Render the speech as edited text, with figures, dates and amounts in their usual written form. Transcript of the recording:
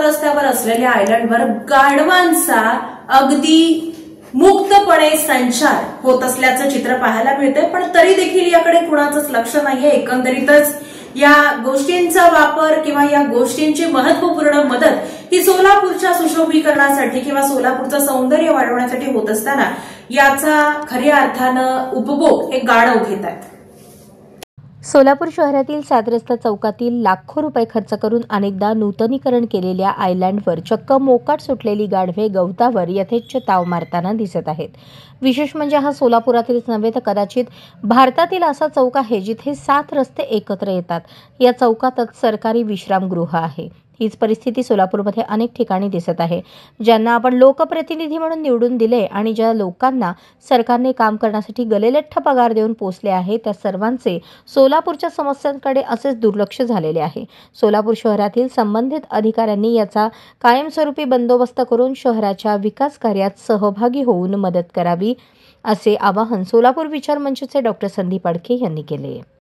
रस्त्यावर असलेल्या आयलंडवर गाढवांचा अगदी मुक्तपणे संचार होत असल्याचं चित्र पाहायला मिळतंय, पण तरी देखील याकडे कुणाचंच लक्ष नाहीये। एकंदरीतच या गोष्टींचा वापर किंवा या गोष्टींची महत्वपूर्ण मदत ही सोलापूरच्या सुशोभीकरणासाठी किंवा सोलापूरचं सौंदर्य वाढवण्यासाठी होत असताना याचा खऱ्या अर्थानं उपभोग हे गाढव घेत आहेत। सोलापूर शहरातील 7 रस्ता चौकातील लाखो रुपये खर्च करून अनेकदा नूतनीकरण केलेल्या आयलँडवर चक्क मोकाट सुटलेली गाढवे गवतावर यथेच्छ ताव मारताना दिसत आहेत। विशेष म्हणजे हा सोलापुरातीलच नव्हे तर कदाचित भारतातील असा चौक आहे जिथे 7 रस्ते एकत्र येतात। या चौकातच सरकारी विश्रामगृह आहे। हीच परिस्थिती सोलापूरमध्ये अनेक ठिकाणी दिसत आहे। ज्यांना आपण लोकप्रतिनिधी म्हणून निवडून दिले आणि ज्या लोकांना सरकारने काम करण्यासाठी गलेलठ्ठ पगार देऊन पोसले आहे, त्या सर्वांचे सोलापूरच्या समस्यांकडे असेच दुर्लक्ष झालेले आहे। सोलापूर शहरातील संबंधित अधिकाऱ्यांनी याचा कायमस्वरूपी बंदोबस्त करून शहराच्या विकास कार्यात सहभागी होऊन मदत करावी, असे आवाहन सोलापूर विचार मंचचे डॉ. संदीप अडके यांनी केले।